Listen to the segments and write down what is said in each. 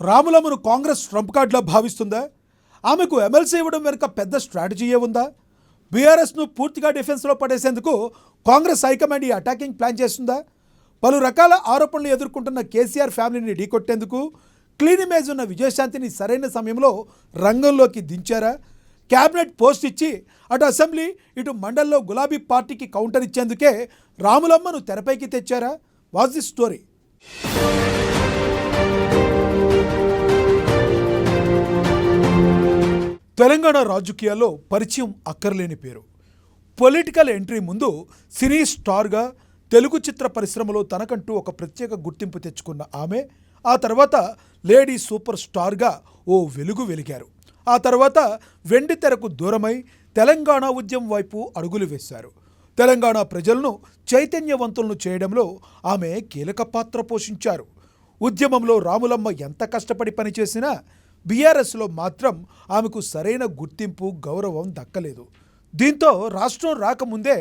రాములమ్మను Congress Trump కార్డులా భావిస్తుందా? ఆమెకు MLC ఇవ్వడం వెనుక పెద్ద స్ట్రాటజీయే ఉందా? బీఆర్ఎస్ను పూర్తిగా డిఫెన్స్లో పడేసేందుకు కాంగ్రెస్ హైకమాండ్ ఈ అటాకింగ్ ప్లాన్ చేస్తుందా? పలు రకాల ఆరోపణలు ఎదుర్కొంటున్న కేసీఆర్ ఫ్యామిలీని ఢీకొట్టేందుకు క్లీన్ ఇమేజ్ ఉన్న విజయశాంతిని సరైన సమయంలో రంగంలోకి దించారా? క్యాబినెట్ పోస్ట్ ఇచ్చి అటు అసెంబ్లీ ఇటు మండల్లో గులాబీ పార్టీకి కౌంటర్ ఇచ్చేందుకే రాములమ్మను తెరపైకి తెచ్చారా? Was the story? తెలంగాణ రాజకీయాల్లో పరిచయం అక్కర్లేని పేరు. పొలిటికల్ ఎంట్రీ ముందు సినీ స్టార్గా తెలుగు చిత్ర పరిశ్రమలో తనకంటూ ఒక ప్రత్యేక గుర్తింపు తెచ్చుకున్న ఆమె ఆ తర్వాత లేడీ సూపర్ స్టార్గా ఓ వెలుగు వెలిగారు. ఆ తర్వాత వెండి తెరకు దూరమై తెలంగాణ ఉద్యమం వైపు అడుగులు వేశారు. తెలంగాణ ప్రజలను చైతన్యవంతులను చేయడంలో ఆమె కీలక పాత్ర పోషించారు. ఉద్యమంలో రాములమ్మ ఎంత కష్టపడి పనిచేసినా బీఆర్ఎస్లో మాత్రం ఆమెకు సరైన గుర్తింపు గౌరవం దక్కలేదు. దీంతో రాష్ట్రం రాకముందే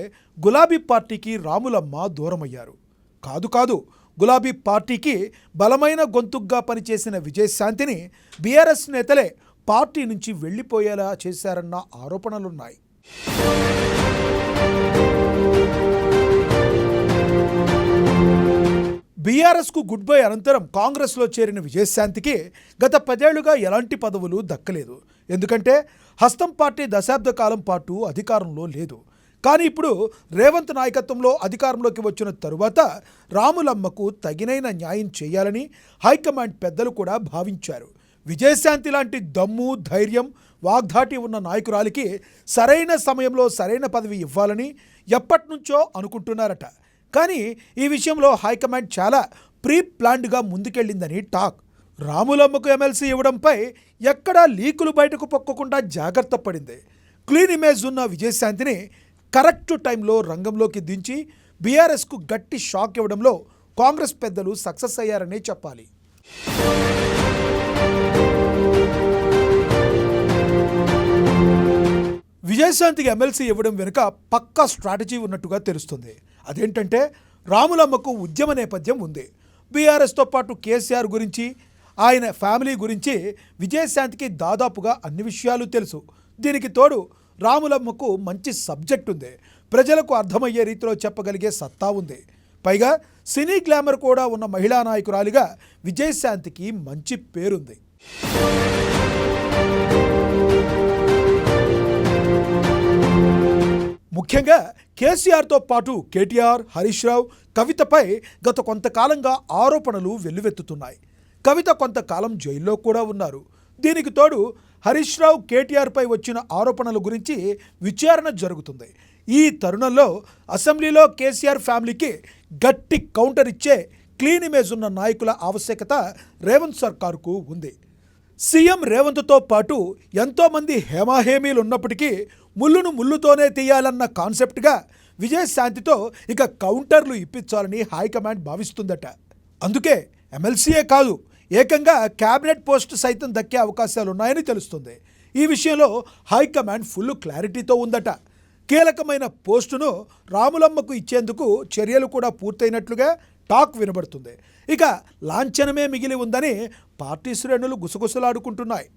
గులాబీ పార్టీకి రాములమ్మ దూరమయ్యారు. కాదు గులాబీ పార్టీకి బలమైన గొంతుగ్గా పనిచేసిన విజయశాంతిని బీఆర్ఎస్ నేతలే పార్టీ నుంచి వెళ్లిపోయేలా చేశారన్న ఆరోపణలున్నాయి. బీఆర్ఎస్కు గుడ్ బై అనంతరం కాంగ్రెస్లో చేరిన విజయశాంతికి గత 10 ఏళ్లుగా ఎలాంటి పదవులు దక్కలేదు. ఎందుకంటే హస్తం పార్టీ దశాబ్ద కాలం పాటు అధికారంలో లేదు. కానీ ఇప్పుడు రేవంత్ నాయకత్వంలో అధికారంలోకి వచ్చిన తరువాత రాములమ్మకు తగినైన న్యాయం చేయాలని హైకమాండ్ పెద్దలు కూడా భావించారు. విజయశాంతి లాంటి దమ్ము, ధైర్యం, వాగ్దాటి ఉన్న నాయకురాలికి సరైన సమయంలో సరైన పదవి ఇవ్వాలని ఎప్పటినుంచో అనుకుంటున్నారట. కానీ ఈ విషయంలో హైకమాండ్ చాలా ప్రీ ప్లాన్డ్గా ముందుకెళ్ళిందని టాక్. రాములమ్మకు ఎమ్మెల్సీ ఇవ్వడంపై ఎక్కడా లీకులు బయటకు పొక్కకుండా జాగ్రత్త పడింది. క్లీన్ ఇమేజ్ ఉన్న విజయశాంతిని కరెక్ట్ టైంలో రంగంలోకి దించి బీఆర్ఎస్కు గట్టి షాక్ ఇవ్వడంలో కాంగ్రెస్ పెద్దలు సక్సెస్ అయ్యారనే చెప్పాలి. విజయశాంతికి ఎమ్మెల్సీ ఇవ్వడం వెనుక పక్కా స్ట్రాటజీ ఉన్నట్టుగా తెలుస్తుంది. అదేంటంటే రాములమ్మకు ఉద్యమ నేపథ్యం ఉంది. బీఆర్ఎస్తో పాటు కేసీఆర్ గురించి, ఆయన ఫ్యామిలీ గురించి విజయశాంతికి దాదాపుగా అన్ని విషయాలు తెలుసు. దీనికి తోడు రాములమ్మకు మంచి సబ్జెక్ట్ ఉంది. ప్రజలకు అర్థమయ్యే రీతిలో చెప్పగలిగే సత్తా ఉంది. పైగా సినీ గ్లామర్ కూడా ఉన్న మహిళా నాయకురాలిగా విజయశాంతికి మంచి పేరుంది. ముఖ్యంగా కేసీఆర్తో పాటు కేటీఆర్, హరీష్ రావు, కవితపై గత కొంతకాలంగా ఆరోపణలు వెల్లువెత్తుతున్నాయి. కవిత కొంతకాలం జైల్లో కూడా ఉన్నారు. దీనికి తోడు హరీష్ రావు, కేటీఆర్పై వచ్చిన ఆరోపణల గురించి విచారణ జరుగుతుంది. ఈ తరుణంలో అసెంబ్లీలో కేసీఆర్ ఫ్యామిలీకి గట్టి కౌంటర్ ఇచ్చే క్లీన్ ఇమేజ్ ఉన్న నాయకుల ఆవశ్యకత రేవంత్ సర్కార్కు ఉంది. సీఎం రేవంత్తో పాటు ఎంతోమంది హేమాహేమీలు ఉన్నప్పటికీ ముళ్ళును ముళ్ళుతోనే తీయాలన్న కాన్సెప్ట్గా విజయశాంతితో ఇక కౌంటర్లు ఇప్పించాలని హైకమాండ్ భావిస్తుందట. అందుకే ఎమ్మెల్సీయే కాదు, ఏకంగా క్యాబినెట్ పోస్ట్ సైతం దక్కే అవకాశాలున్నాయని తెలుస్తుంది. ఈ విషయంలో హైకమాండ్ ఫుల్ క్లారిటీతో ఉందట. కీలకమైన పోస్టును రాములమ్మకు ఇచ్చేందుకు చర్యలు కూడా పూర్తయినట్లుగా టాక్ వినబడుతుంది. ఇక లాంఛనమే మిగిలి ఉందని పార్టీ శ్రేణులు గుసగుసలాడుకుంటున్నాయి.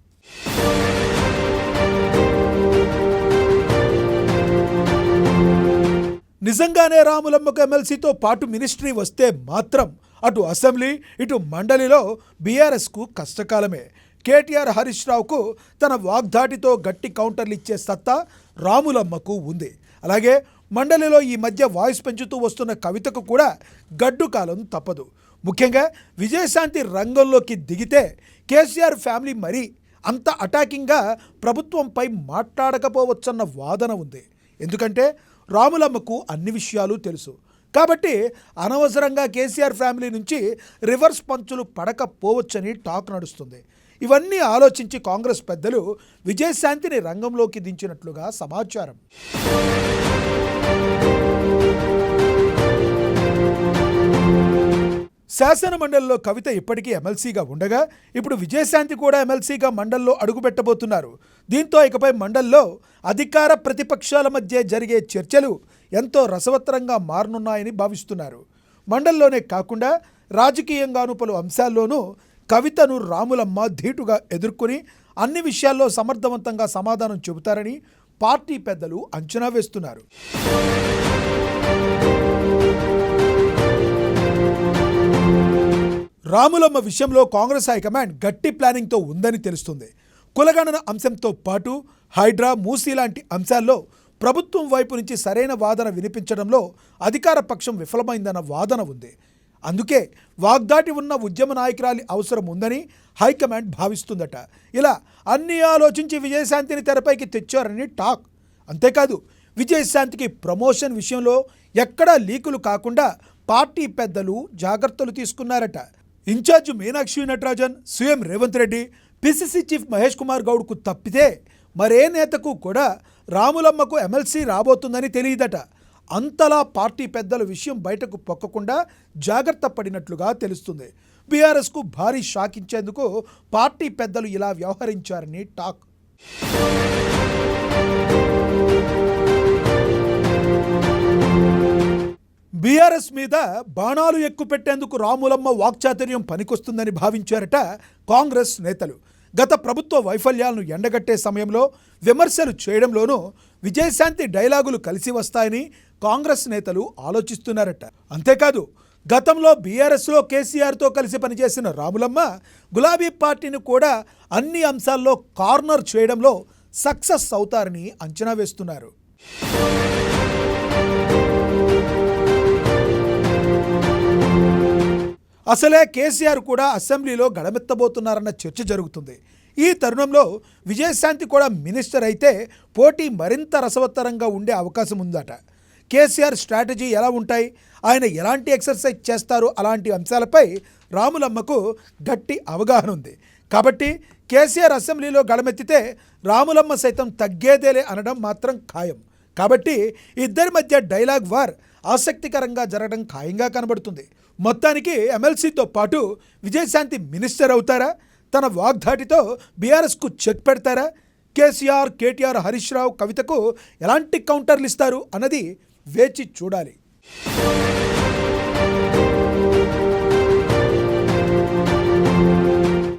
నిజంగానే రాములమ్మకు ఎమ్మెల్సీతో పాటు మినిస్ట్రీ వస్తే మాత్రం అటు అసెంబ్లీ ఇటు మండలిలో బీఆర్ఎస్కు కష్టకాలమే. కేటీఆర్, హరీష్ రావుకు తన వాగ్దాటితో గట్టి కౌంటర్లు ఇచ్చే సత్తా రాములమ్మకు ఉంది. అలాగే మండలిలో ఈ మధ్య వాయిస్ పెంచుతూ వస్తున్న కవితకు కూడా గడ్డు కాలం తప్పదు. ముఖ్యంగా విజయశాంతి రంగంలోకి దిగితే కేసీఆర్ ఫ్యామిలీ మరీ అంత అటాకింగ్గా ప్రభుత్వంపై మాట్లాడకపోవచ్చన్న వాదన ఉంది. ఎందుకంటే రాములమ్మకు అన్ని విషయాలు తెలుసు. కాబట్టి అనవసరంగా కేసీఆర్ ఫ్యామిలీ నుంచి రివర్స్ పంచులు పడకపోవచ్చని టాక్ నడుస్తుంది. ఇవన్నీ ఆలోచించి కాంగ్రెస్ పెద్దలు విజయశాంతిని రంగంలోకి దించినట్లుగా సమాచారం. శాసన మండలిలో కవిత ఇప్పటికీ ఎమ్మెల్సీగా ఉండగా ఇప్పుడు విజయశాంతి కూడా ఎమ్మెల్సీగా మండలిలో అడుగుపెట్టబోతున్నారు. దీంతో ఇకపై మండలిలో అధికార ప్రతిపక్షాల మధ్య జరిగే చర్చలు ఎంతో రసవత్తరంగా మారనున్నాయని భావిస్తున్నారు. మండలిలోనే కాకుండా రాజకీయంగాను పలు అంశాల్లోనూ కవితను రాములమ్మ ధీటుగా ఎదుర్కొని అన్ని విషయాల్లో సమర్థవంతంగా సమాధానం చెబుతారని పార్టీ పెద్దలు అంచనా వేస్తున్నారు. రాములమ్మ విషయంలో కాంగ్రెస్ హైకమాండ్ గట్టి ప్లానింగ్తో ఉందని తెలుస్తుంది. కులగణన అంశంతో పాటు హైడ్రా, మూసీ లాంటి అంశాల్లో ప్రభుత్వం వైపు నుంచి సరైన వాదన వినిపించడంలో అధికార పక్షం విఫలమైందన్న వాదన ఉంది. అందుకే వాగ్దాటి ఉన్న ఉద్యమ నాయకురాలి అవసరం ఉందని హైకమాండ్ భావిస్తుందట. ఇలా అన్నీ ఆలోచించి విజయశాంతిని తెరపైకి తెచ్చారని టాక్. అంతేకాదు విజయశాంతికి ప్రమోషన్ విషయంలో ఎక్కడా లీకులు కాకుండా పార్టీ పెద్దలు జాగ్రత్తలు తీసుకున్నారట. Incharge Meenakshi Natarajan, CM Revanth Reddy, PCC chief Mahesh Kumar గౌడ్కు తప్పితే మరే నేతకు కూడా రాములమ్మకు ఎమ్మెల్సీ రాబోతుందని తెలియదట. అంతలా పార్టీ పెద్దల విషయం బయటకు పొక్కకుండా జాగ్రత్త పడినట్లుగా తెలుస్తుంది. బీఆర్ఎస్కు భారీ షాక్ ఇచ్చేందుకు పార్టీ పెద్దలు ఇలా వ్యవహరించారని టాక్. బీఆర్ఎస్ మీద బాణాలు ఎక్కుపెట్టేందుకు రాములమ్మ వాక్చాతుర్యం పనికొస్తుందని భావించారట కాంగ్రెస్ నేతలు. గత ప్రభుత్వ వైఫల్యాలను ఎండగట్టే సమయంలో విమర్శలు చేయడంలోనూ విజయశాంతి డైలాగులు కలిసి వస్తాయని కాంగ్రెస్ నేతలు ఆలోచిస్తున్నారట. అంతేకాదు గతంలో బీఆర్ఎస్లో కేసీఆర్తో కలిసి పనిచేసిన రాములమ్మ గులాబీ పార్టీని కూడా అన్ని అంశాల్లో కార్నర్ చేయడంలో సక్సెస్ అవుతారని అంచనా వేస్తున్నారు. అసలే కేసీఆర్ కూడా అసెంబ్లీలో గడమెత్తబోతున్నారన్న చర్చ జరుగుతుంది. ఈ తరుణంలో విజయశాంతి కూడా మినిస్టర్ అయితే పోటీ మరింత రసవత్తరంగా ఉండే అవకాశం ఉందట. కేసీఆర్ స్ట్రాటజీ ఎలా ఉంటాయి, ఆయన ఎలాంటి ఎక్సర్సైజ్ చేస్తారు, అలాంటి అంశాలపై రాములమ్మకు గట్టి అవగాహన ఉంది. కాబట్టి కేసీఆర్ అసెంబ్లీలో గడమెత్తితే రాములమ్మ సైతం తగ్గేదేలే అనడం మాత్రం ఖాయం. కాబట్టి ఇద్దరి మధ్య డైలాగ్ వార్ ఆసక్తికరంగా జరగడం ఖాయంగా కనబడుతుంది. మొత్తానికి ఎమ్మెల్సీతో పాటు విజయశాంతి మినిస్టర్ అవుతారా? తన వాగ్దాటితో బీఆర్ఎస్కు చెక్ పెడతారా? కేసీఆర్, కేటీఆర్, హరీష్ రావు, కవితకు ఎలాంటి కౌంటర్లు ఇస్తారు అన్నది వేచి చూడాలి.